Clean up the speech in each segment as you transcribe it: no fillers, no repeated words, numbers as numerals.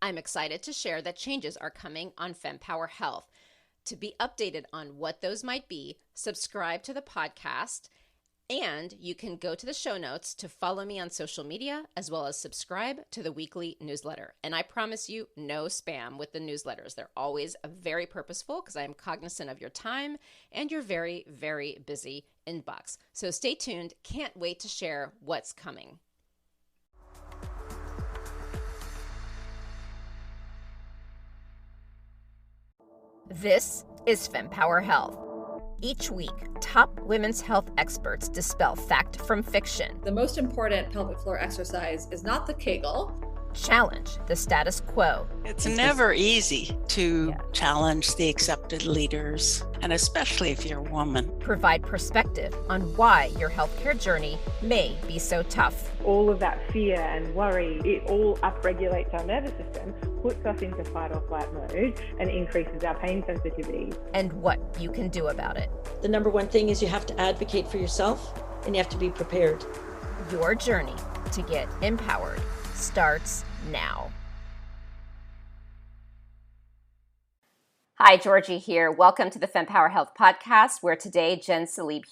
I'm excited to share that changes are coming on Fempower Health. To be updated on what those might be, subscribe to the podcast, and you can go to the show notes to follow me on social media, as well as subscribe to the weekly newsletter. And I promise you, no spam with the newsletters. They're always very purposeful because I am cognizant of your time and your very, very busy inbox. So stay tuned. Can't wait to share what's coming. This is Fempower Health. Each week, top women's health experts dispel fact from fiction. The most important pelvic floor exercise is not the Kegel. Challenge the status quo. It's never easy to challenge the accepted leaders, and especially if you're a woman. Provide perspective on why your healthcare journey may be so tough. All of that fear and worry, it all upregulates our nervous system, puts us into fight or flight mode, and increases our pain sensitivity. And what you can do about it. The number one thing is you have to advocate for yourself, and you have to be prepared. Your journey to get empowered starts now. Hi, Georgie here. Welcome to the Fempower Health Podcast, where today Jenn Salib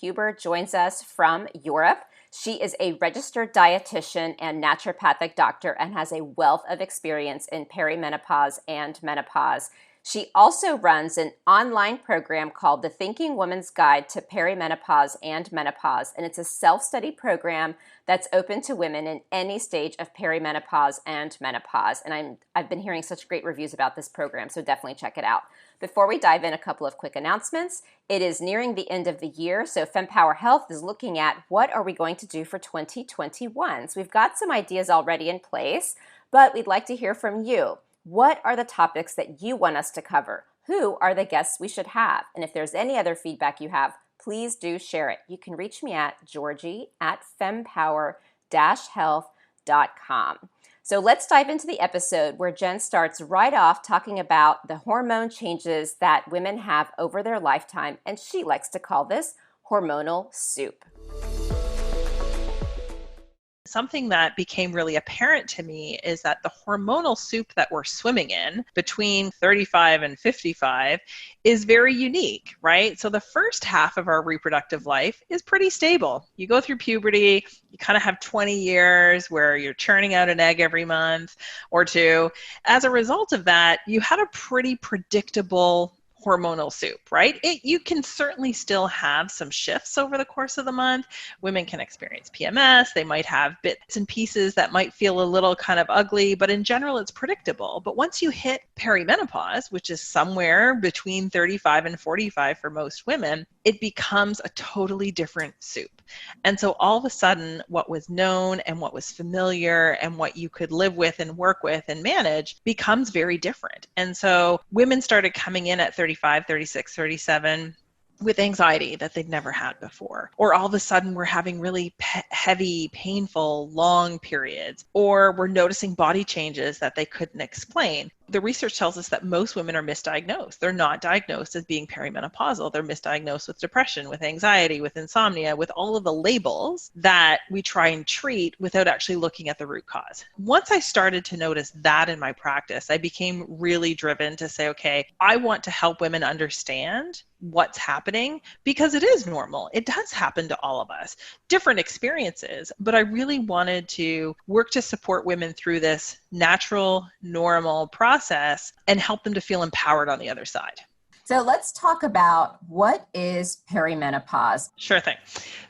joins us from Europe. She is a registered dietitian and naturopathic doctor and has a wealth of experience in perimenopause and menopause. She also runs an online program called The Thinking Woman's Guide to Perimenopause and Menopause, and it's a self-study program that's open to women in any stage of perimenopause and menopause. And I've been hearing such great reviews about this program, so definitely check it out. Before we dive in, a couple of quick announcements. It is nearing the end of the year, so Fempower Health is looking at what are we going to do for 2021. So we've got some ideas already in place, but we'd like to hear from you. What are the topics that you want us to cover? Who are the guests we should have? And if there's any other feedback you have, please do share it. You can reach me at georgie@fempower-health.com. So let's dive into the episode where Jenn starts right off talking about the hormone changes that women have over their lifetime, and she likes to call this hormonal soup. Something that became really apparent to me is that the hormonal soup that we're swimming in between 35 and 55 is very unique, right? So the first half of our reproductive life is pretty stable. You go through puberty, you kind of have 20 years where you're churning out an egg every month or two. As a result of that, you had a pretty predictable hormonal soup, right? You can certainly still have some shifts over the course of the month. Women can experience PMS. They might have bits and pieces that might feel a little kind of ugly, but in general, it's predictable. But once you hit perimenopause, which is somewhere between 35 and 45 for most women, it becomes a totally different soup. And so all of a sudden, what was known and what was familiar and what you could live with and work with and manage becomes very different. And so women started coming in at 35, 36, 37 with anxiety that they'd never had before. Or all of a sudden we're having really heavy, painful, long periods. Or we're noticing body changes that they couldn't explain. The research tells us that most women are misdiagnosed. They're not diagnosed as being perimenopausal. They're misdiagnosed with depression, with anxiety, with insomnia, with all of the labels that we try and treat without actually looking at the root cause. Once I started to notice that in my practice, I became really driven to say, okay, I want to help women understand what's happening because it is normal. It does happen to all of us. Different experiences, but I really wanted to work to support women through this natural, normal process and help them to feel empowered on the other side. So let's talk about what is perimenopause. Sure thing.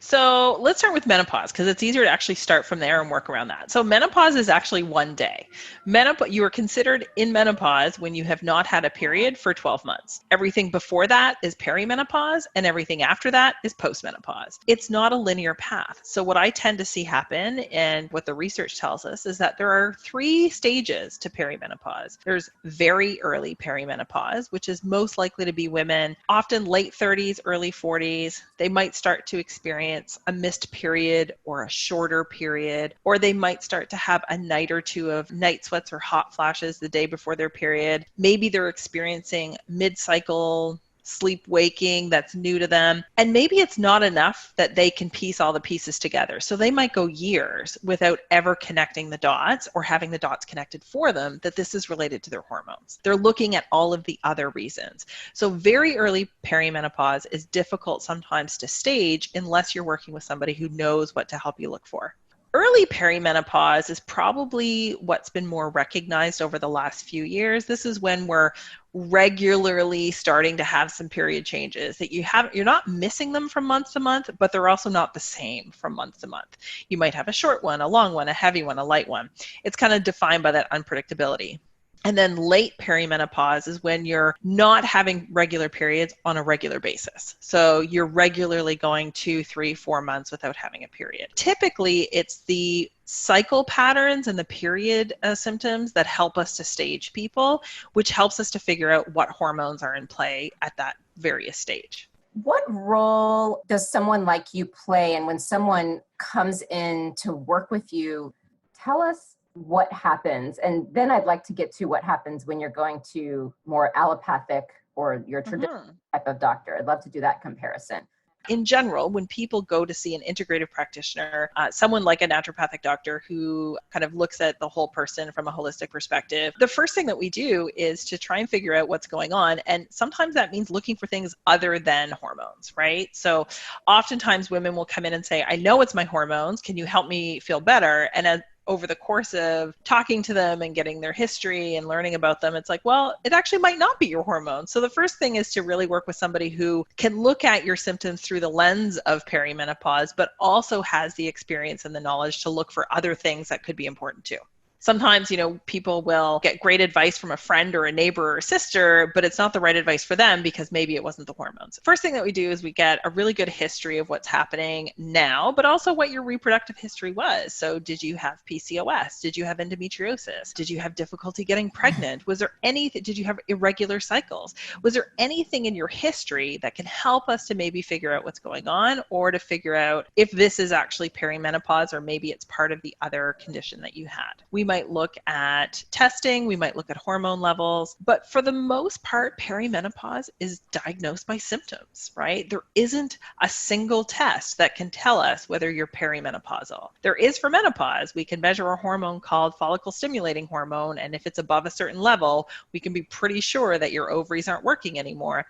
So let's start with menopause because it's easier to actually start from there and work around that. So menopause is actually one day. You are considered in menopause when you have not had a period for 12 months. Everything before that is perimenopause and everything after that is postmenopause. It's not a linear path. So what I tend to see happen and what the research tells us is that there are 3 stages to perimenopause. There's very early perimenopause, which is most likely to be women, often late 30s, early 40s. They might start to experience a missed period or a shorter period, or they might start to have a night or two of night sweats or hot flashes the day before their period. Maybe they're experiencing mid-cycle sleep waking that's new to them. And maybe it's not enough that they can piece all the pieces together. So they might go years without ever connecting the dots or having the dots connected for them that this is related to their hormones. They're looking at all of the other reasons. So very early perimenopause is difficult sometimes to stage unless you're working with somebody who knows what to help you look for. Early perimenopause is probably what's been more recognized over the last few years. This is when we're regularly starting to have some period changes that you're not missing them from month to month, but they're also not the same from month to month. You might have a short one, a long one, a heavy one, a light one. It's kind of defined by that unpredictability. And then late perimenopause is when you're not having regular periods on a regular basis. So you're regularly going 2, 3, 4 months without having a period. Typically, it's the cycle patterns and the period symptoms that help us to stage people, which helps us to figure out what hormones are in play at that various stage. What role does someone like you play? And when someone comes in to work with you, tell us what happens. And then I'd like to get to what happens when you're going to more allopathic or your traditional type of doctor. I'd love to do that comparison. In general, when people go to see an integrative practitioner, someone like a naturopathic doctor who kind of looks at the whole person from a holistic perspective, the first thing that we do is to try and figure out what's going on. And sometimes that means looking for things other than hormones, right? So oftentimes women will come in and say, I know it's my hormones. Can you help me feel better? And over the course of talking to them and getting their history and learning about them, it's like, well, it actually might not be your hormones. So the first thing is to really work with somebody who can look at your symptoms through the lens of perimenopause, but also has the experience and the knowledge to look for other things that could be important too. Sometimes, people will get great advice from a friend or a neighbor or a sister, but it's not the right advice for them because maybe it wasn't the hormones. First thing that we do is we get a really good history of what's happening now, but also what your reproductive history was. So did you have PCOS? Did you have endometriosis? Did you have difficulty getting pregnant? Was there anything? Did you have irregular cycles? Was there anything in your history that can help us to maybe figure out what's going on or to figure out if this is actually perimenopause or maybe it's part of the other condition that you had? We might look at testing, we might look at hormone levels, but for the most part, perimenopause is diagnosed by symptoms, right? There isn't a single test that can tell us whether you're perimenopausal. There is for menopause. We can measure a hormone called follicle stimulating hormone, and if it's above a certain level, we can be pretty sure that your ovaries aren't working anymore.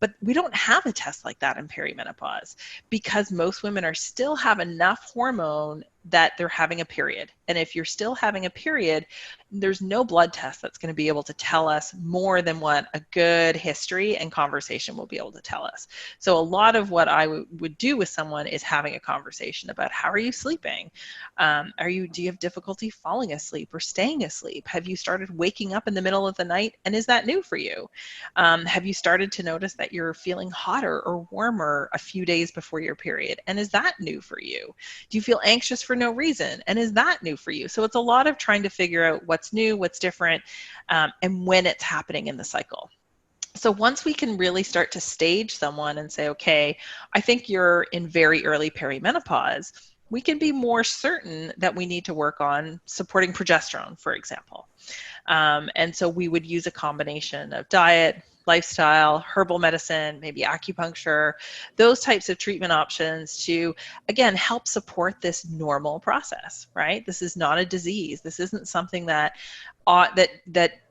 But we don't have a test like that in perimenopause because most women are still have enough hormone that they're having a period. And if you're still having a period, there's no blood test that's going to be able to tell us more than what a good history and conversation will be able to tell us. So a lot of what I would do with someone is having a conversation about how are you sleeping? Do you have difficulty falling asleep or staying asleep? Have you started waking up in the middle of the night? And is that new for you? Have you started to notice that you're feeling hotter or warmer a few days before your period? And is that new for you? Do you feel anxious for no reason? And is that new for you? So it's a lot of trying to figure out what's new, what's different, and when it's happening in the cycle. So once we can really start to stage someone and say, okay, I think you're in very early perimenopause, we can be more certain that we need to work on supporting progesterone, for example. And so we would use a combination of diet, lifestyle, herbal medicine, maybe acupuncture, those types of treatment options to, again, help support this normal process, right? This is not a disease. This isn't something that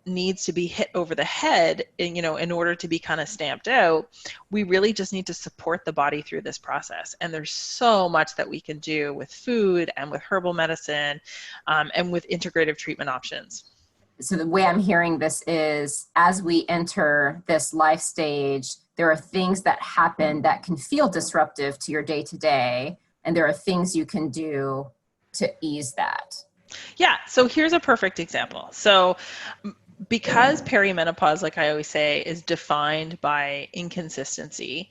needs to be hit over the head, in order to be kind of stamped out. We really just need to support the body through this process. And there's so much that we can do with food and with herbal medicine and with integrative treatment options. So the way I'm hearing this is as we enter this life stage, there are things that happen that can feel disruptive to your day-to-day, and there are things you can do to ease that. Yeah, so here's a perfect example. So because perimenopause, like I always say, is defined by inconsistency,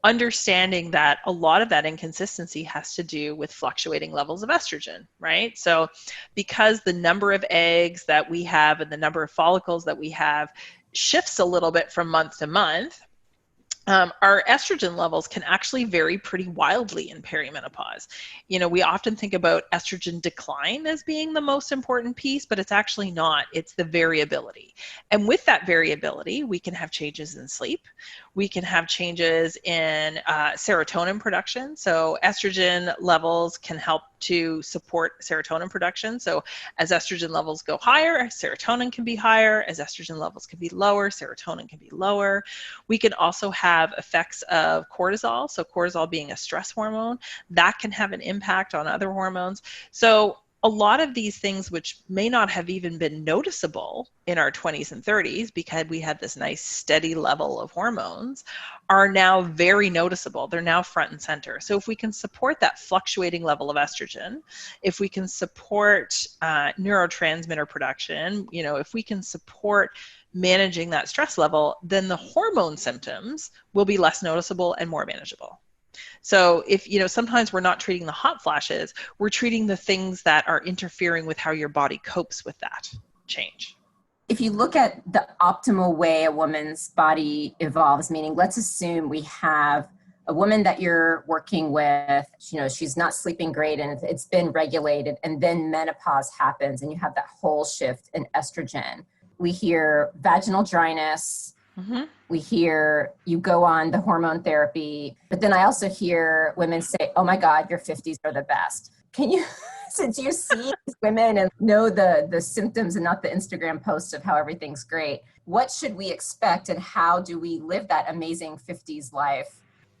understanding that a lot of that inconsistency has to do with fluctuating levels of estrogen, right? So because the number of eggs that we have and the number of follicles that we have shifts a little bit from month to month, our estrogen levels can actually vary pretty wildly in perimenopause. We often think about estrogen decline as being the most important piece, but it's actually not. It's the variability. And with that variability, we can have changes in sleep. We can have changes in serotonin production. So estrogen levels can help to support serotonin production. So as estrogen levels go higher, serotonin can be higher. As estrogen levels can be lower, serotonin can be lower. We can also have effects of cortisol. So cortisol being a stress hormone, that can have an impact on other hormones. So a lot of these things, which may not have even been noticeable in our 20s and 30s because we had this nice steady level of hormones, are now very noticeable. They're now front and center. So if we can support that fluctuating level of estrogen, if we can support neurotransmitter production, if we can support managing that stress level, then the hormone symptoms will be less noticeable and more manageable. So if, sometimes we're not treating the hot flashes, we're treating the things that are interfering with how your body copes with that change. If you look at the optimal way a woman's body evolves, meaning let's assume we have a woman that you're working with, she's not sleeping great and it's been regulated, and then menopause happens and you have that whole shift in estrogen. We hear vaginal dryness. Mm-hmm. We hear you go on the hormone therapy, but then I also hear women say, oh my God, your 50s are the best. Can you, since you see these women and know the symptoms and not the Instagram posts of how everything's great, what should we expect and how do we live that amazing 50s life?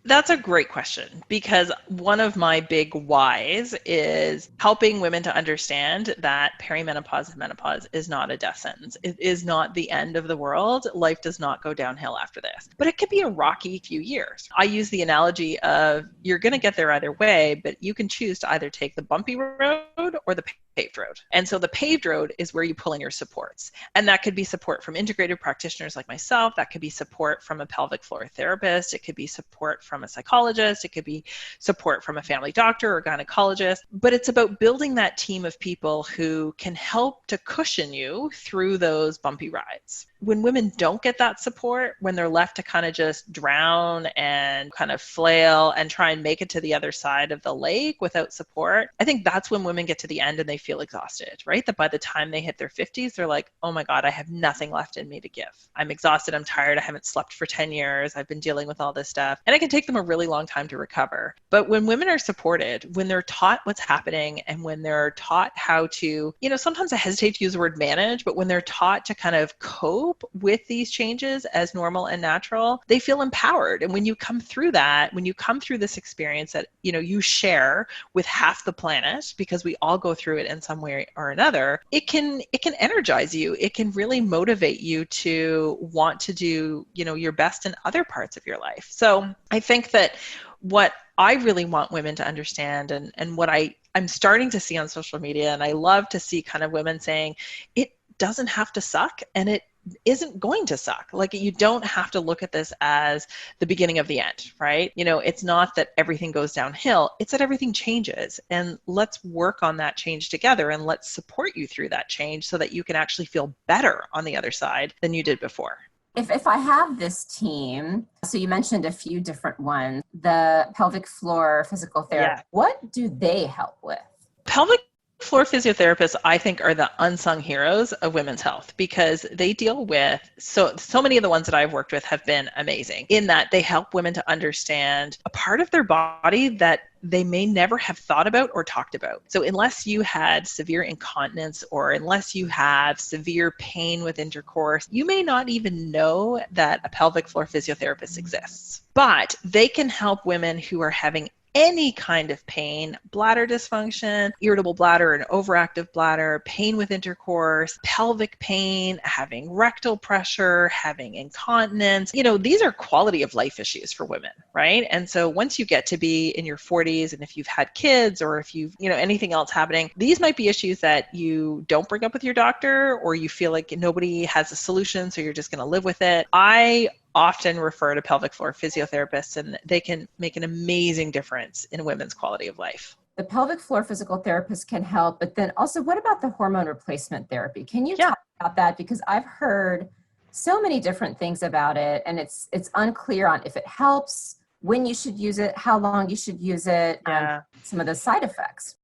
That's a great question, because one of my big whys is helping women to understand that perimenopause and menopause is not a death sentence. It is not the end of the world. Life does not go downhill after this, but it could be a rocky few years. I use the analogy of you're going to get there either way, but you can choose to either take the bumpy road or the paved road. And so the paved road is where you pull in your supports. And that could be support from integrative practitioners like myself. That could be support from a pelvic floor therapist. It could be support from a psychologist. It could be support from a family doctor or gynecologist. But it's about building that team of people who can help to cushion you through those bumpy rides. When women don't get that support, when they're left to kind of just drown and kind of flail and try and make it to the other side of the lake without support, I think that's when women get to the end and they feel exhausted, right? That by the time they hit their 50s, they're like, oh my God, I have nothing left in me to give. I'm exhausted. I'm tired. I haven't slept for 10 years. I've been dealing with all this stuff. And it can take them a really long time to recover. But when women are supported, when they're taught what's happening and when they're taught how to, sometimes I hesitate to use the word manage, but when they're taught to kind of cope with these changes as normal and natural, they feel empowered. And when you come through that, when you come through this experience that, you share with half the planet, because we all go through it in some way or another, it can energize you. It can really motivate you to want to do, your best in other parts of your life. So I think that what I really want women to understand and what I'm starting to see on social media, and I love to see kind of women saying, it doesn't have to suck and it isn't going to suck. Like, you don't have to look at this as the beginning of the end, right? It's not that everything goes downhill, it's that everything changes. And let's work on that change together and let's support you through that change so that you can actually feel better on the other side than you did before. If I have this team, so you mentioned a few different ones, the pelvic floor physical therapy, What do they help with? Pelvic floor physiotherapists, I think, are the unsung heroes of women's health, because they deal with so many of the ones that I've worked with have been amazing in that they help women to understand a part of their body that they may never have thought about or talked about. So unless you had severe incontinence or unless you have severe pain with intercourse, you may not even know that a pelvic floor physiotherapist exists. But they can help women who are having any kind of pain, bladder dysfunction, irritable bladder and overactive bladder, pain with intercourse, pelvic pain, having rectal pressure, having incontinence. These are quality of life issues for women, right? And so once you get to be in your 40s, and if you've had kids or if you've, anything else happening, these might be issues that you don't bring up with your doctor, or you feel like nobody has a solution, so you're just going to live with it. I often refer to pelvic floor physiotherapists, and they can make an amazing difference in women's quality of life. The pelvic floor physical therapist can help, but then also what about the hormone replacement therapy? Can you talk about that? Because I've heard so many different things about it, and it's unclear on if it helps, when you should use it, how long you should use it, and some of the side effects.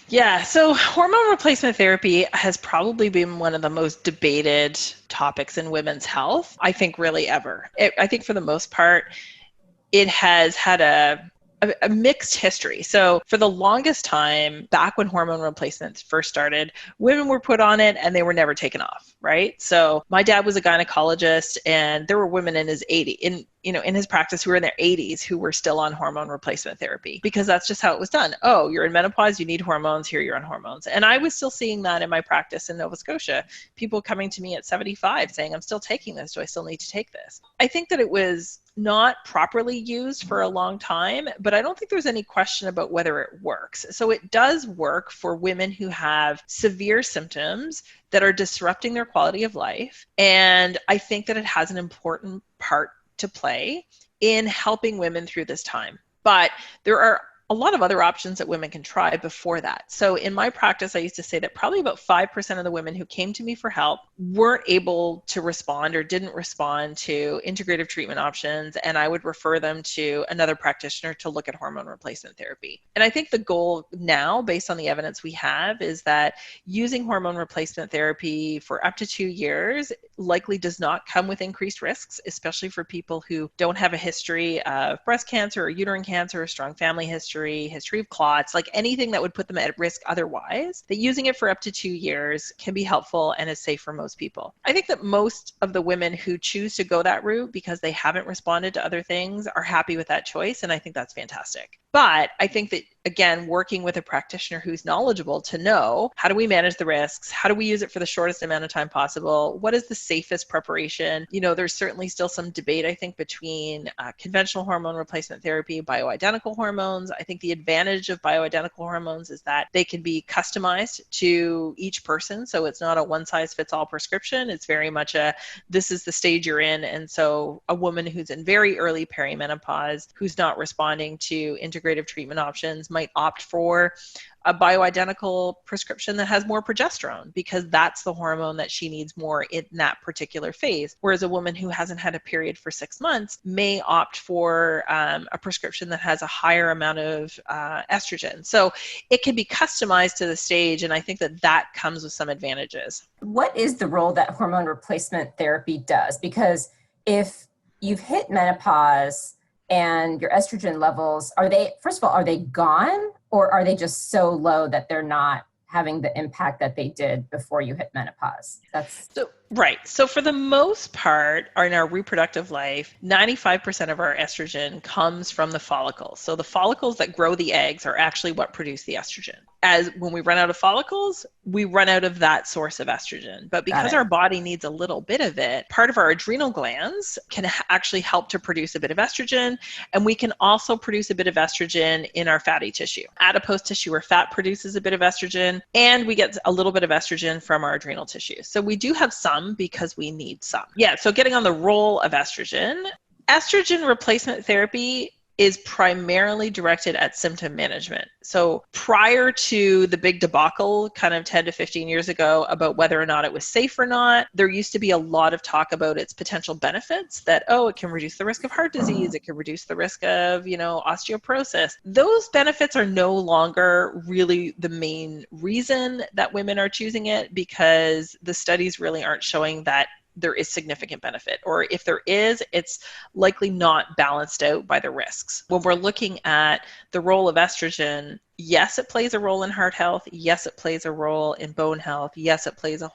Yeah, so hormone replacement therapy has probably been one of the most debated topics in women's health, I think, really ever. I think for the most part, it has had a mixed history. So for the longest time, back when hormone replacements first started, women were put on it and they were never taken off, right? So my dad was a gynecologist, and there were women in his in his practice who were in their 80s who were still on hormone replacement therapy, because that's just how it was done. Oh, you're in menopause, you need hormones, here you're on hormones. And I was still seeing that in my practice in Nova Scotia. People coming to me at 75 saying, I'm still taking this. Do I still need to take this? I think that it was not properly used for a long time, but I don't think there's any question about whether it works. So it does work for women who have severe symptoms that are disrupting their quality of life. And I think that it has an important part to play in helping women through this time. But there are a lot of other options that women can try before that. So in my practice, I used to say that probably about 5% of the women who came to me for help weren't able to respond or didn't respond to integrative treatment options, and I would refer them to another practitioner to look at hormone replacement therapy. And I think the goal now, based on the evidence we have, is that using hormone replacement therapy for up to 2 years likely does not come with increased risks, especially for people who don't have a history of breast cancer or uterine cancer, a strong family history of clots, like anything that would put them at risk otherwise. That using it for up to 2 years can be helpful and is safe for most people. I think that most of the women who choose to go that route because they haven't responded to other things are happy with that choice, and I think that's fantastic. But I think that, again, working with a practitioner who's knowledgeable to know, how do we manage the risks? How do we use it for the shortest amount of time possible? What is the safest preparation? There's certainly still some debate, I think, between conventional hormone replacement therapy, bioidentical hormones. I think the advantage of bioidentical hormones is that they can be customized to each person. So it's not a one-size-fits-all prescription. It's very much this is the stage you're in. And so a woman who's in very early perimenopause, who's not responding to integrative treatment options, might opt for a bioidentical prescription that has more progesterone, because that's the hormone that she needs more in that particular phase. Whereas a woman who hasn't had a period for 6 months may opt for a prescription that has a higher amount of estrogen. So it can be customized to the stage, and I think that comes with some advantages. What is the role that hormone replacement therapy does? Because if you've hit menopause and your estrogen levels, are they gone, or are they just so low that they're not having the impact that they did before you hit menopause? Right. So for the most part, in our reproductive life, 95% of our estrogen comes from the follicles. So the follicles that grow the eggs are actually what produce the estrogen. As when we run out of follicles, we run out of that source of estrogen. But because our body needs a little bit of it, part of our adrenal glands can actually help to produce a bit of estrogen. And we can also produce a bit of estrogen in our fatty tissue. Adipose tissue or fat produces a bit of estrogen, and we get a little bit of estrogen from our adrenal tissue. So we do have some because we need some. Yeah, so getting on the role of estrogen replacement therapy is primarily directed at symptom management. So prior to the big debacle kind of 10 to 15 years ago about whether or not it was safe or not, there used to be a lot of talk about its potential benefits, that, it can reduce the risk of heart disease, it can reduce the risk of, osteoporosis. Those benefits are no longer really the main reason that women are choosing it, because the studies really aren't showing that there is significant benefit, or if there is, it's likely not balanced out by the risks. When we're looking at the role of estrogen, yes, it plays a role in heart health. Yes, it plays a role in bone health. Yes, it plays a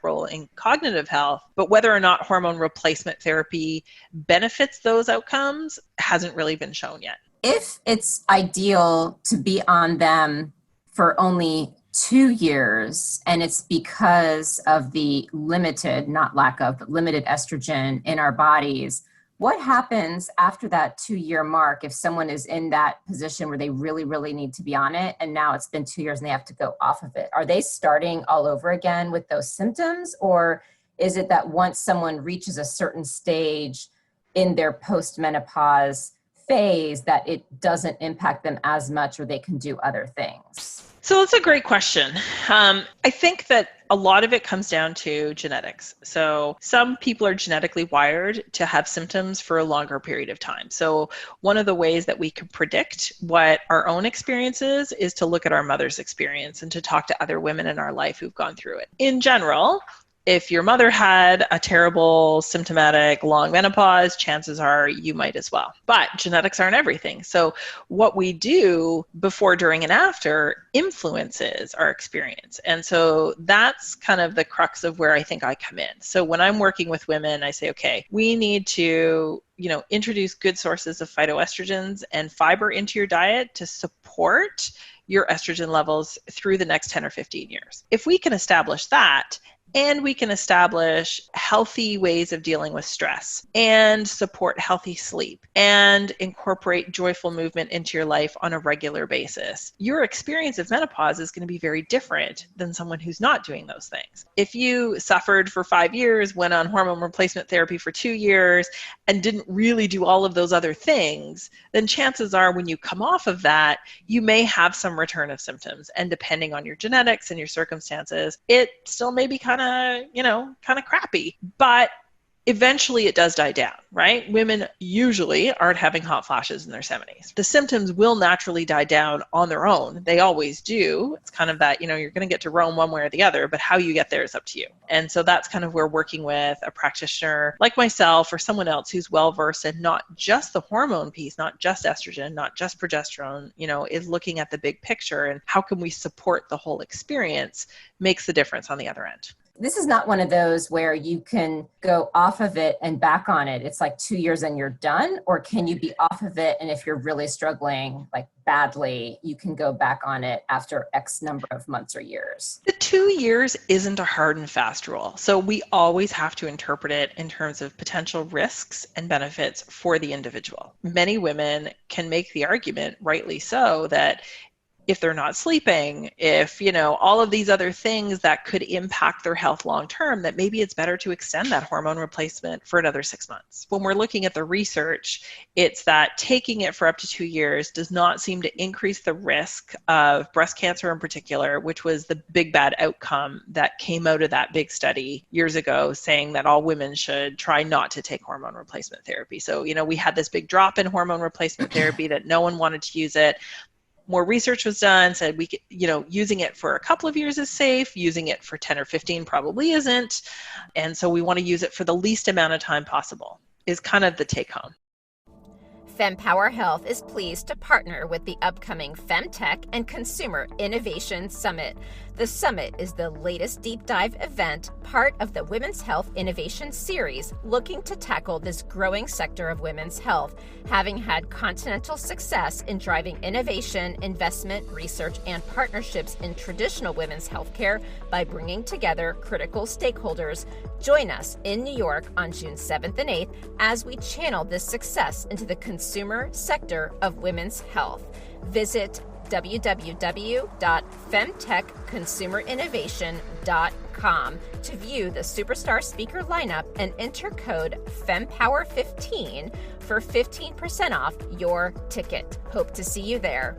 role in cognitive health. But whether or not hormone replacement therapy benefits those outcomes hasn't really been shown yet. If it's ideal to be on them for only 2 years, and it's because of the limited, not lack of, but limited estrogen in our bodies, what happens after that 2-year mark if someone is in that position where they really, really need to be on it, and now it's been 2 years and they have to go off of it? Are they starting all over again with those symptoms, or is it that once someone reaches a certain stage in their post-menopause phase that it doesn't impact them as much, or they can do other things? So that's a great question. I think that a lot of it comes down to genetics. So some people are genetically wired to have symptoms for a longer period of time. So one of the ways that we can predict what our own experience is to look at our mother's experience and to talk to other women in our life who've gone through it. In general, if your mother had a terrible symptomatic long menopause, chances are you might as well. But genetics aren't everything. So what we do before, during, and after influences our experience. And so that's kind of the crux of where I think I come in. So when I'm working with women, I say, okay, we need to introduce good sources of phytoestrogens and fiber into your diet to support your estrogen levels through the next 10 or 15 years. If we can establish that, and we can establish healthy ways of dealing with stress and support healthy sleep and incorporate joyful movement into your life on a regular basis, your experience of menopause is going to be very different than someone who's not doing those things. If you suffered for 5 years, went on hormone replacement therapy for 2 years, and didn't really do all of those other things, then chances are when you come off of that, you may have some return of symptoms. And depending on your genetics and your circumstances, it still may be kind of crappy, but eventually it does die down, right? Women usually aren't having hot flashes in their 70s. The symptoms will naturally die down on their own. They always do. It's kind of that, you're going to get to Rome one way or the other, but how you get there is up to you. And so that's kind of where working with a practitioner like myself or someone else who's well-versed in not just the hormone piece, not just estrogen, not just progesterone, is looking at the big picture and how can we support the whole experience makes the difference on the other end. This is not one of those where you can go off of it and back on it. It's like 2 years and you're done, or can you be off of it? And if you're really struggling like badly, you can go back on it after X number of months or years. The 2 years isn't a hard and fast rule. So we always have to interpret it in terms of potential risks and benefits for the individual. Many women can make the argument, rightly so, that if they're not sleeping, if, all of these other things that could impact their health long term, that maybe it's better to extend that hormone replacement for another 6 months. When we're looking at the research, it's that taking it for up to 2 years does not seem to increase the risk of breast cancer in particular, which was the big bad outcome that came out of that big study years ago saying that all women should try not to take hormone replacement therapy. So, we had this big drop in hormone replacement therapy that no one wanted to use it. More research was done, said we could, using it for a couple of years is safe, using it for 10 or 15 probably isn't. And so we want to use it for the least amount of time possible is kind of the take home. Fempower Health is pleased to partner with the upcoming Femtech and Consumer Innovation Summit. The summit is the latest deep dive event, part of the Women's Health Innovation Series, looking to tackle this growing sector of women's health, having had continental success in driving innovation, investment, research, and partnerships in traditional women's healthcare by bringing together critical stakeholders. Join us in New York on June 7th and 8th as we channel this success into the consumer sector of women's health. Visit www.femtechconsumerinnovation.com to view the superstar speaker lineup and enter code FEMPOWER15 for 15% off your ticket. Hope to see you there.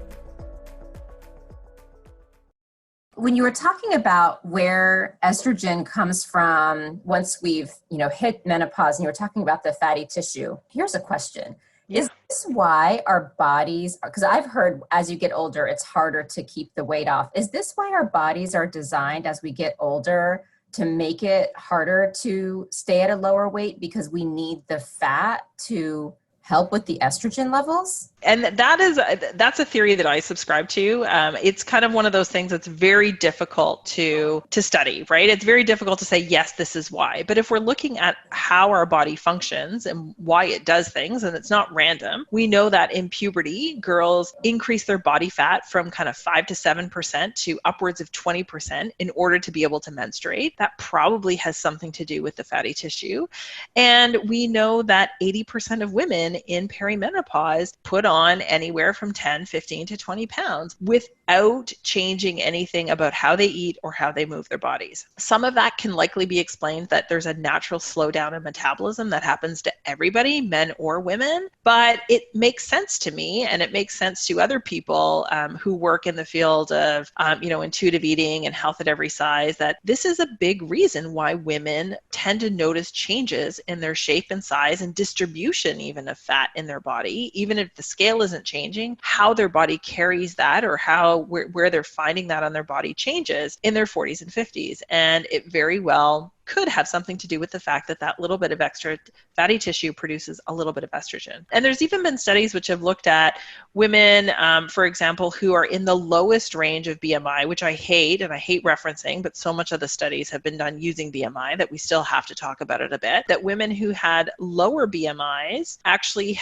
When you were talking about where estrogen comes from once we've, hit menopause, and you were talking about the fatty tissue, here's a question. Is this why our bodies, because I've heard as you get older, it's harder to keep the weight off. Is this why our bodies are designed as we get older to make it harder to stay at a lower weight because we need the fat to help with the estrogen levels? And that's a theory that I subscribe to. It's kind of one of those things that's very difficult to study, right? It's very difficult to say, yes, this is why. But if we're looking at how our body functions and why it does things, and it's not random, we know that in puberty, girls increase their body fat from kind of 5 to 7% to upwards of 20% in order to be able to menstruate. That probably has something to do with the fatty tissue. And we know that 80% of women in perimenopause put on anywhere from 10, 15 to 20 pounds without without changing anything about how they eat or how they move their bodies. Some of that can likely be explained that there's a natural slowdown in metabolism that happens to everybody, men or women, but it makes sense to me, and it makes sense to other people who work in the field of intuitive eating and health at every size, that this is a big reason why women tend to notice changes in their shape and size and distribution even of fat in their body, even if the scale isn't changing, how their body carries that or where they're finding that on their body changes in their 40s and 50s. And it very well could have something to do with the fact that that little bit of extra fatty tissue produces a little bit of estrogen. And there's even been studies which have looked at women, for example, who are in the lowest range of BMI, which I hate, and I hate referencing, but so much of the studies have been done using BMI that we still have to talk about it a bit, that women who had lower BMIs actually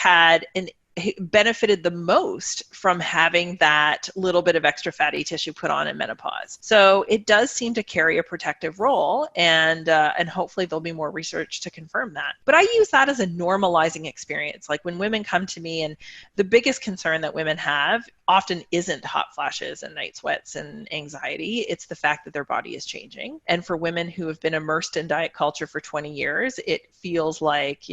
benefited the most from having that little bit of extra fatty tissue put on in menopause. So it does seem to carry a protective role, and hopefully there'll be more research to confirm that. But I use that as a normalizing experience. Like when women come to me, and the biggest concern that women have often isn't hot flashes and night sweats and anxiety. It's the fact that their body is changing. And for women who have been immersed in diet culture for 20 years, it feels like,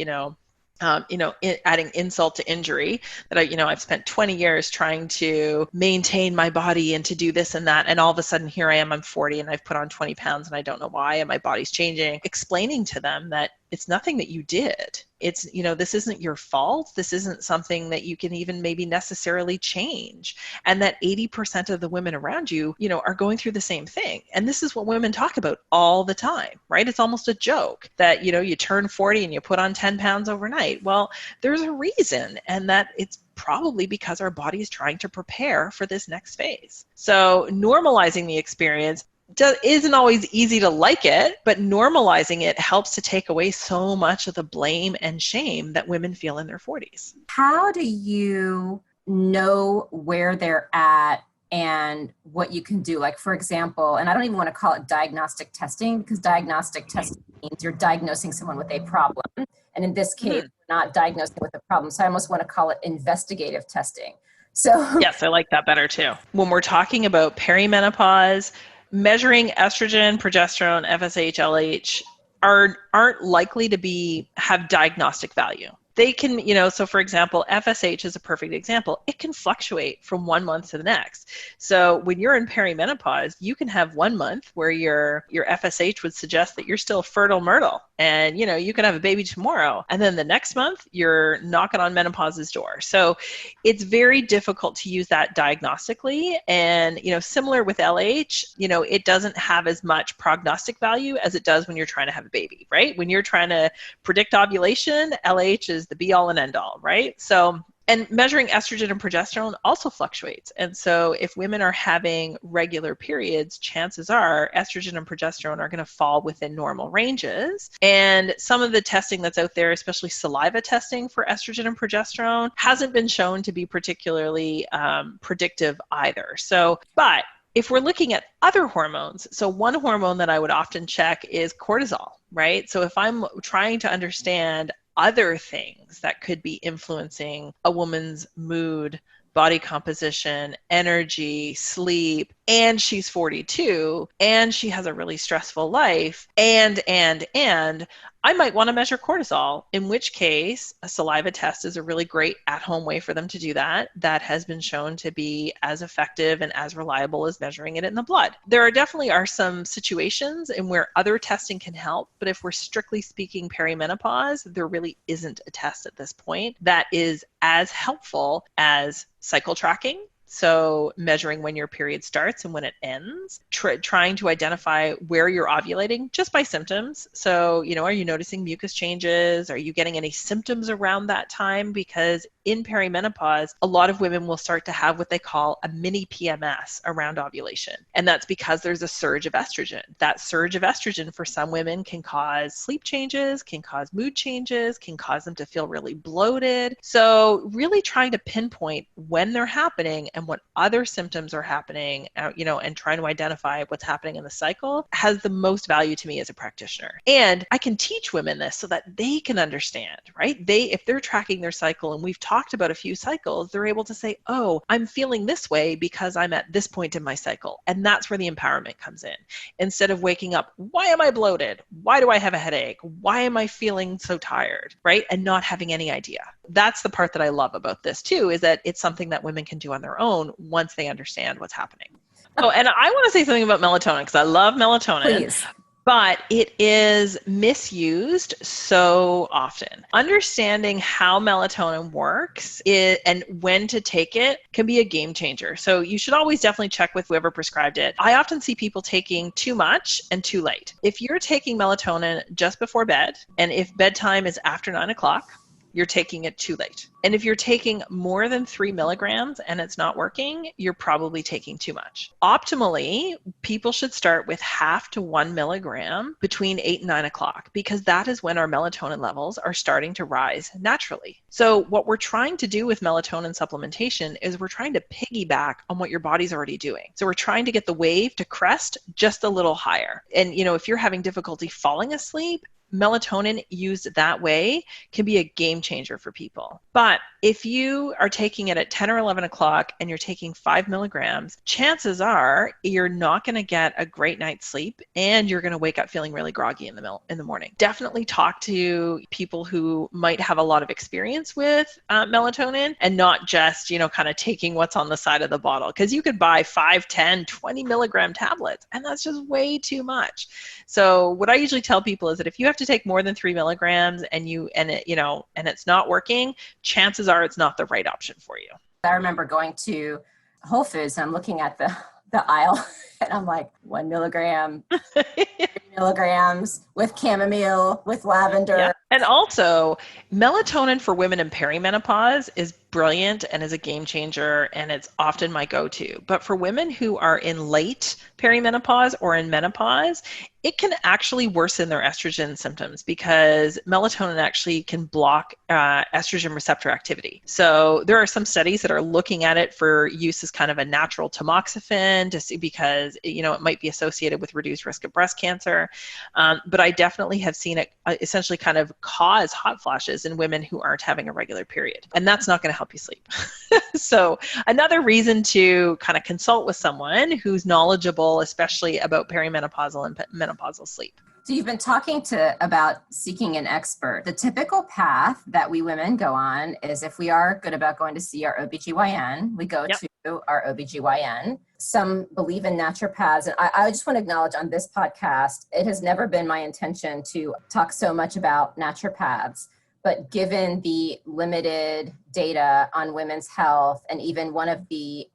adding insult to injury, that I've spent 20 years trying to maintain my body and to do this and that. And all of a sudden here I am, I'm 40 and I've put on 20 pounds and I don't know why, and my body's changing. Explaining to them that it's nothing that you did. It's, this isn't your fault. This isn't something that you can even maybe necessarily change. And that 80% of the women around you, are going through the same thing. And this is what women talk about all the time, right? It's almost a joke that, you turn 40 and you put on 10 pounds overnight. Well, there's a reason, and that it's probably because our body is trying to prepare for this next phase. So normalizing the experience isn't always easy to like it, but normalizing it helps to take away so much of the blame and shame that women feel in their 40s. How do you know where they're at and what you can do? Like, for example, and I don't even want to call it diagnostic testing, because diagnostic testing means you're diagnosing someone with a problem. And in this case, not diagnosing with a problem. So I almost want to call it investigative testing. So yes, I like that better too. When we're talking about perimenopause, measuring estrogen, progesterone, FSH, LH aren't likely to have diagnostic value. They can, so for example, FSH is a perfect example. It can fluctuate from 1 month to the next. So when you're in perimenopause, you can have 1 month where your FSH would suggest that you're still fertile myrtle, and you can have a baby tomorrow. And then the next month you're knocking on menopause's door. So it's very difficult to use that diagnostically. And, similar with LH, it doesn't have as much prognostic value as it does when you're trying to have a baby, right? When you're trying to predict ovulation, LH is the be all and end all, right? So, and measuring estrogen and progesterone also fluctuates. And so if women are having regular periods, chances are estrogen and progesterone are going to fall within normal ranges. And some of the testing that's out there, especially saliva testing for estrogen and progesterone, hasn't been shown to be particularly predictive either. So, but if we're looking at other hormones, so one hormone that I would often check is cortisol, right? So if I'm trying to understand other things that could be influencing a woman's mood, body composition, energy, sleep, and she's 42, and she has a really stressful life, and I might want to measure cortisol, in which case a saliva test is a really great at-home way for them to do that. That has been shown to be as effective and as reliable as measuring it in the blood. There definitely are some situations in where other testing can help, but if we're strictly speaking perimenopause, there really isn't a test at this point that is as helpful as cycle tracking. So measuring when your period starts and when it ends, trying to identify where you're ovulating just by symptoms. So, are you noticing mucus changes? Are you getting any symptoms around that time? Because in perimenopause, a lot of women will start to have what they call a mini PMS around ovulation. And that's because there's a surge of estrogen. That surge of estrogen for some women can cause sleep changes, can cause mood changes, can cause them to feel really bloated. So really trying to pinpoint when they're happening and what other symptoms are happening, and trying to identify what's happening in the cycle has the most value to me as a practitioner. And I can teach women this so that they can understand, right? If they're tracking their cycle and we've talked about a few cycles, they're able to say, oh, I'm feeling this way because I'm at this point in my cycle. And that's where the empowerment comes in. Instead of waking up, why am I bloated? Why do I have a headache? Why am I feeling so tired, right? And not having any idea. That's the part that I love about this too, is that it's something that women can do on their own once they understand what's happening. Oh, and I want to say something about melatonin because I love melatonin. Please. But it is misused so often. Understanding how melatonin works and when to take it can be a game changer. So you should always definitely check with whoever prescribed it. I often see people taking too much and too late. If you're taking melatonin just before bed, and if bedtime is after 9 o'clock, you're taking it too late. And if you're taking more than 3 milligrams and it's not working, you're probably taking too much. Optimally, people should start with 0.5 to 1 milligram between 8 and 9 o'clock, because that is when our melatonin levels are starting to rise naturally. So what we're trying to do with melatonin supplementation is we're trying to piggyback on what your body's already doing. So we're trying to get the wave to crest just a little higher. And if you're having difficulty falling asleep, melatonin used that way can be a game changer for people. But if you are taking it at 10 or 11 o'clock and you're taking 5 milligrams, chances are you're not going to get a great night's sleep and you're going to wake up feeling really groggy in the morning. Definitely talk to people who might have a lot of experience with melatonin and not just, kind of taking what's on the side of the bottle. Because you could buy 5, 10, 20 milligram tablets, and that's just way too much. So what I usually tell people is that if you have to take more than 3 milligrams and it's not working, chances are it's not the right option for you. I remember going to Whole Foods and I'm looking at the aisle and I'm like, 1 milligram, 3 milligrams with chamomile, with lavender. Yeah. And also, melatonin for women in perimenopause is brilliant and is a game changer, and it's often my go-to. But for women who are in late perimenopause or in menopause, it can actually worsen their estrogen symptoms because melatonin actually can block estrogen receptor activity. So there are some studies that are looking at it for use as kind of a natural tamoxifen to see, because it might be associated with reduced risk of breast cancer. But I definitely have seen it essentially kind of cause hot flashes in women who aren't having a regular period. And that's not going to help you sleep. So another reason to kind of consult with someone who's knowledgeable, especially about perimenopausal and menopausal sleep. So you've been talking about seeking an expert. The typical path that we women go on is, if we are good about going to see our OBGYN, we go to our OBGYN. Some believe in naturopaths. And I just want to acknowledge on this podcast, it has never been my intention to talk so much about naturopaths. But given the limited data on women's health, and even one of the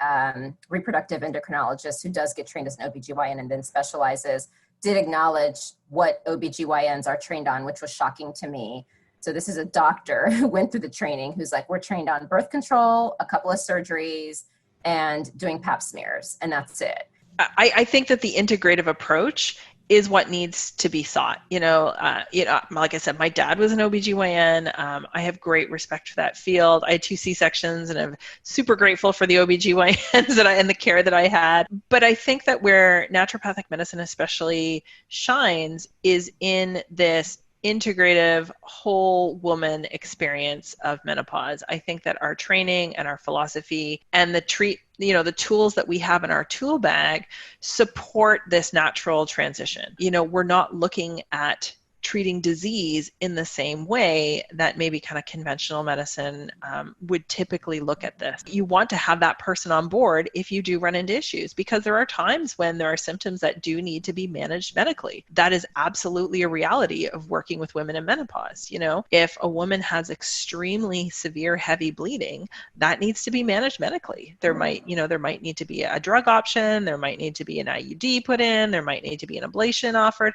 reproductive endocrinologists who does get trained as an OBGYN and then specializes, did acknowledge what OBGYNs are trained on, which was shocking to me. So this is a doctor who went through the training who's like, we're trained on birth control, a couple of surgeries, and doing pap smears, and that's it. I think that the integrative approach is what needs to be sought. Like I said, my dad was an OBGYN. I have great respect for that field. I had 2 C-sections and I'm super grateful for the OBGYNs and the care that I had. But I think that where naturopathic medicine especially shines is in this integrative whole woman experience of menopause. I think that our training and our philosophy and the tools that we have in our tool bag support this natural transition. We're not looking at treating disease in the same way that maybe kind of conventional medicine would typically look at this. You want to have that person on board if you do run into issues, because there are times when there are symptoms that do need to be managed medically. That is absolutely a reality of working with women in menopause. If a woman has extremely severe heavy bleeding, that needs to be managed medically. There might need to be a drug option, there might need to be an IUD put in, there might need to be an ablation offered.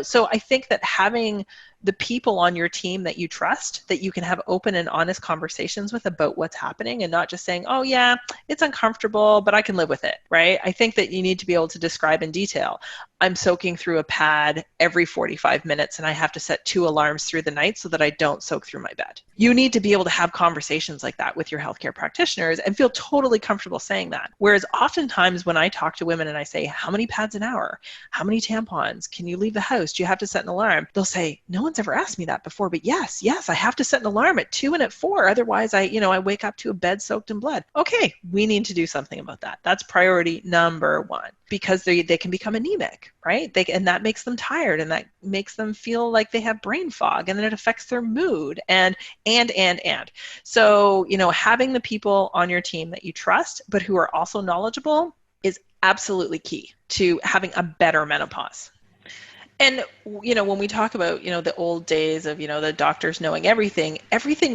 So I think that having the people on your team that you trust, that you can have open and honest conversations with about what's happening, and not just saying, oh yeah, it's uncomfortable, but I can live with it, right? I think that you need to be able to describe in detail. I'm soaking through a pad every 45 minutes and I have to set 2 alarms through the night so that I don't soak through my bed. You need to be able to have conversations like that with your healthcare practitioners and feel totally comfortable saying that. Whereas oftentimes when I talk to women and I say, how many pads an hour? How many tampons? Can you leave the house? Do you have to set an alarm? They'll say, no one's ever asked me that before, but yes, I have to set an alarm at 2 and at 4. Otherwise I wake up to a bed soaked in blood. Okay, we need to do something about that. That's priority number 1, because they can become anemic, right? And that makes them tired, and that makes them feel like they have brain fog, and then it affects their mood and. So, having the people on your team that you trust, but who are also knowledgeable, is absolutely key to having a better menopause. And, when we talk about, the old days of, the doctors knowing everything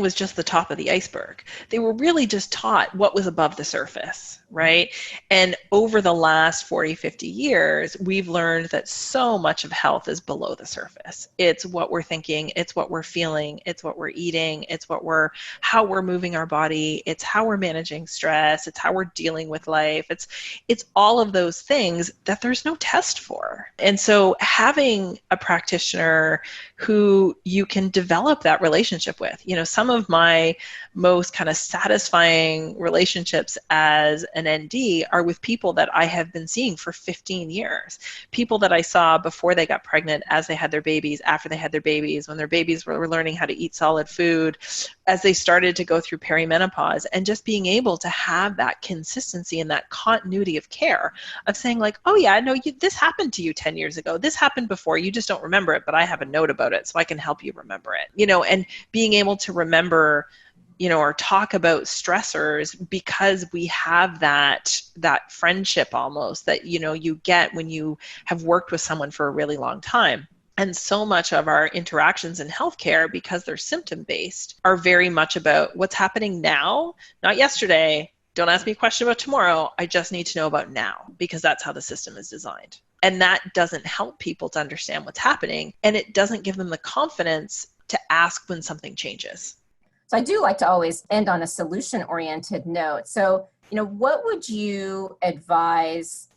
was just the top of the iceberg. They were really just taught what was above the surface, right? And over the last 40, 50 years, we've learned that so much of health is below the surface. It's what we're thinking, it's what we're feeling, it's what we're eating, it's how we're moving our body, it's how we're managing stress, it's how we're dealing with life. It's all of those things that there's no test for. And so having a practitioner who you can develop that relationship with. Some of my most kind of satisfying relationships as an ND are with people that I have been seeing for 15 years. People that I saw before they got pregnant, as they had their babies, after they had their babies, when their babies were learning how to eat solid food, as they started to go through perimenopause, and just being able to have that consistency and that continuity of care of saying like, oh yeah, no, this happened to you 10 years ago. This happened before. You just don't remember it, but I have a note about it so I can help you remember it. And being able to remember, or talk about stressors, because we have that friendship almost that, you get when you have worked with someone for a really long time. And so much of our interactions in healthcare, because they're symptom-based, are very much about what's happening now, not yesterday. Don't ask me a question about tomorrow. I just need to know about now, because that's how the system is designed. And that doesn't help people to understand what's happening, and it doesn't give them the confidence to ask when something changes. So I do like to always end on a solution-oriented note. So, what would you advise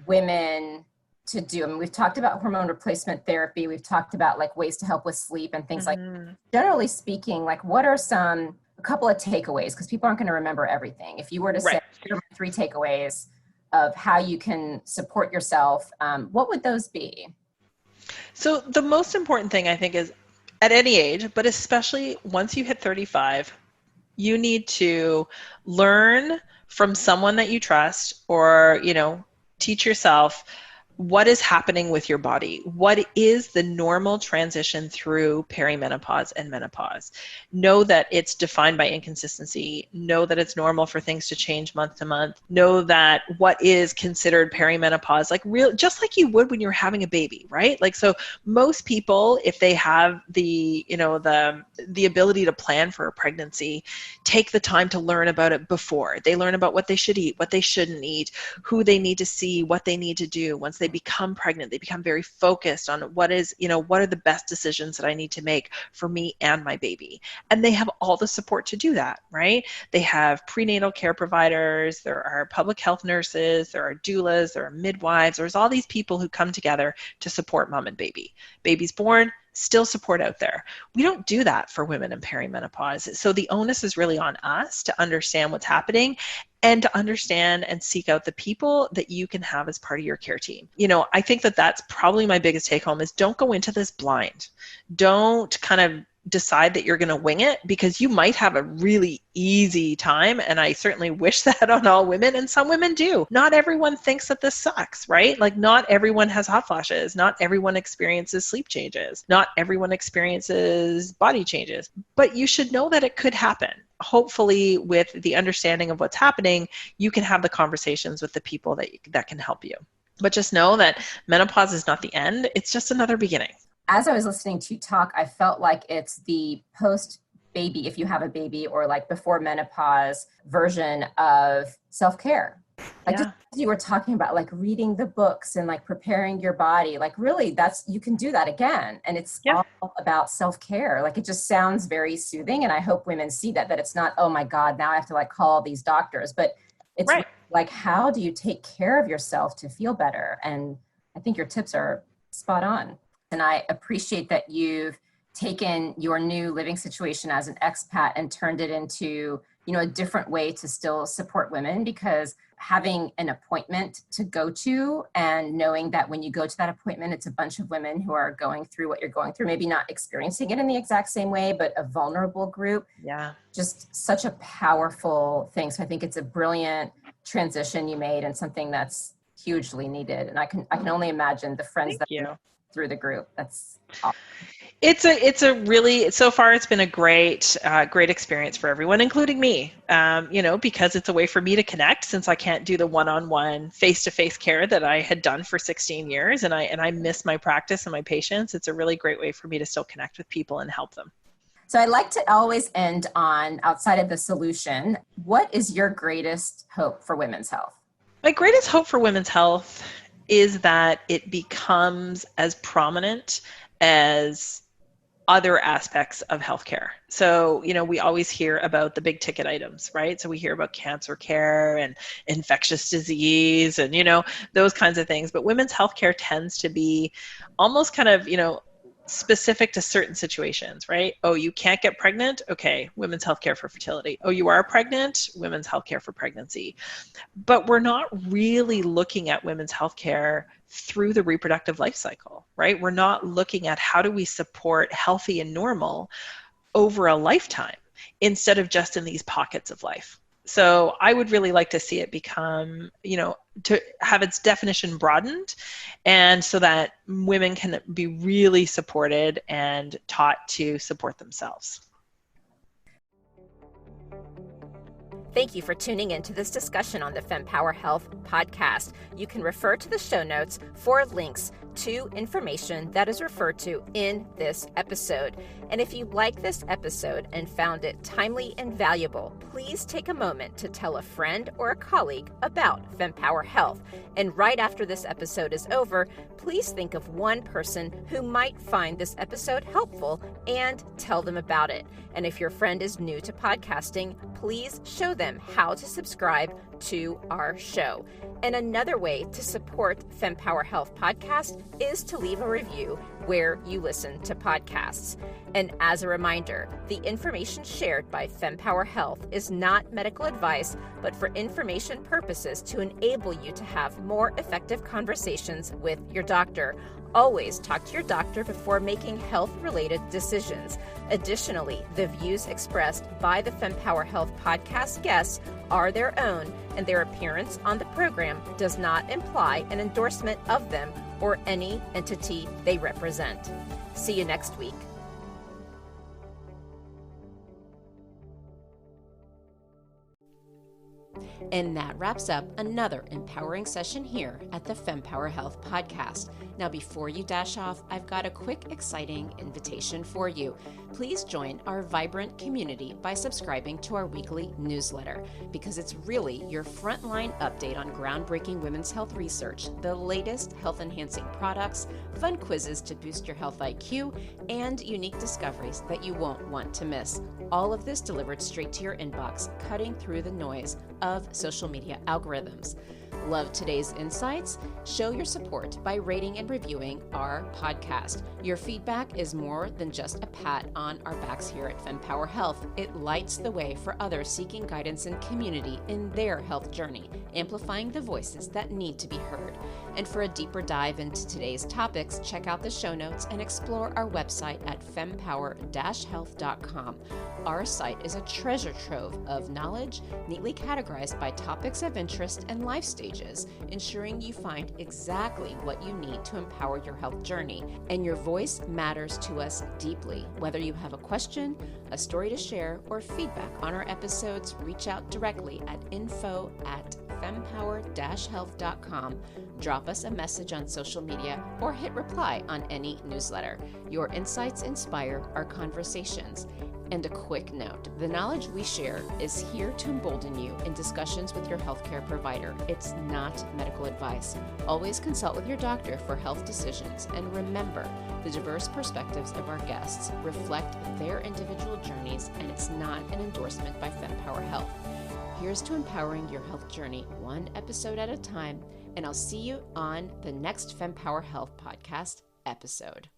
women to do? I mean, we've talked about hormone replacement therapy. We've talked about like ways to help with sleep and things like that. Generally speaking, like what are a couple of takeaways? Because people aren't going to remember everything. If you were to say, here are my 3 takeaways of how you can support yourself, what would those be? So the most important thing I think is, at any age, but especially once you hit 35, you need to learn from someone that you trust, or, teach yourself what is happening with your body. What is the normal transition through perimenopause and menopause? Know that it's defined by inconsistency. Know that it's normal for things to change month to month. Know that what is considered perimenopause, just like you would when you're having a baby, right? So most people, if they have the ability to plan for a pregnancy, take the time to learn about it before. They learn about what they should eat, what they shouldn't eat, who they need to see, what they need to do. Once they become pregnant, they become very focused on what are the best decisions that I need to make for me and my baby. And they have all the support to do that, right? They have prenatal care providers, there are public health nurses, there are doulas, there are midwives, there's all these people who come together to support mom and baby. Baby's born, still support out there. We don't do that for women in perimenopause. So the onus is really on us to understand what's happening and to understand and seek out the people that you can have as part of your care team. I think that that's probably my biggest take home is don't go into this blind. Don't kind of decide that you're going to wing it, because you might have a really easy time. And I certainly wish that on all women, and some women do. Not everyone thinks that this sucks, right? Not everyone has hot flashes. Not everyone experiences sleep changes. Not everyone experiences body changes, but you should know that it could happen. Hopefully with the understanding of what's happening, you can have the conversations with the people that can help you. But just know that menopause is not the end. It's just another beginning. As I was listening to you talk, I felt like it's the post-baby, if you have a baby, or before menopause version of self-care. Just you were talking about like reading the books and like preparing your body, like really you can do that again. And it's all about self-care. Like it just sounds very soothing. And I hope women see that it's not, oh my God, now I have to like call all these doctors, but it's like, how do you take care of yourself to feel better? And I think your tips are spot on. And I appreciate that you've taken your new living situation as an expat and turned it into, a different way to still support women, because having an appointment to go to and knowing that when you go to that appointment, it's a bunch of women who are going through what you're going through, maybe not experiencing it in the exact same way, but a vulnerable group. Yeah. Just such a powerful thing. So I think it's a brilliant transition you made and something that's hugely needed. And I can only imagine the friends through the group. That's awesome. It's a really, so far it's been a great experience for everyone, including me, because it's a way for me to connect, since I can't do the one-on-one face-to-face care that I had done for 16 years. And I miss my practice and my patients. It's a really great way for me to still connect with people and help them. So I like to always end on, outside of the solution, what is your greatest hope for women's health? My greatest hope for women's health is that it becomes as prominent as other aspects of healthcare. So, we always hear about the big ticket items, right? So we hear about cancer care and infectious disease and, those kinds of things. But women's healthcare tends to be almost kind of, specific to certain situations, right? Oh, you can't get pregnant? Okay, women's healthcare for fertility. Oh, you are pregnant? Women's healthcare for pregnancy. But we're not really looking at women's healthcare through the reproductive life cycle, right? We're not looking at how do we support healthy and normal over a lifetime instead of just in these pockets of life. So I would really like to see it become, to have its definition broadened, and so that women can be really supported and taught to support themselves. Thank you for tuning in to this discussion on the Fempower Health Podcast. You can refer to the show notes for links to information that is referred to in this episode. And if you like this episode and found it timely and valuable, please take a moment to tell a friend or a colleague about Fempower Health. And right after this episode is over, please think of one person who might find this episode helpful and tell them about it. And if your friend is new to podcasting, please show them how to subscribe to our show. And another way to support Fempower Health Podcast is to leave a review where you listen to podcasts. And as a reminder, the information shared by Fempower Health is not medical advice, but for information purposes to enable you to have more effective conversations with your doctor. Always talk to your doctor before making health-related decisions. Additionally, the views expressed by the Fempower Health Podcast guests are their own, and their appearance on the program does not imply an endorsement of them or any entity they represent. See you next week. And that wraps up another empowering session here at the Fempower Health Podcast. Now, before you dash off, I've got a quick, exciting invitation for you. Please join our vibrant community by subscribing to our weekly newsletter, because it's really your frontline update on groundbreaking women's health research, the latest health-enhancing products, fun quizzes to boost your health IQ, and unique discoveries that you won't want to miss. All of this delivered straight to your inbox, cutting through the noise of social media algorithms. Love today's insights? Show your support by rating and reviewing our podcast. Your feedback is more than just a pat on our backs here at Fempower Health. It lights the way for others seeking guidance and community in their health journey, amplifying the voices that need to be heard. And for a deeper dive into today's topics, check out the show notes and explore our website at fempower-health.com. Our site is a treasure trove of knowledge, neatly categorized by topics of interest and life stages, ensuring you find exactly what you need to empower your health journey. And your voice matters to us deeply. Whether you have a question, a story to share, or feedback on our episodes, reach out directly at info@fempower.health. fempower-health.com, drop us a message on social media, or hit reply on any newsletter. Your insights inspire our conversations. And a quick note, the knowledge we share is here to embolden you in discussions with your healthcare provider. It's not medical advice. Always consult with your doctor for health decisions, and remember, the diverse perspectives of our guests reflect their individual journeys, and it's not an endorsement by Fempower Health. Here's to empowering your health journey one episode at a time, and I'll see you on the next Fempower Health Podcast episode.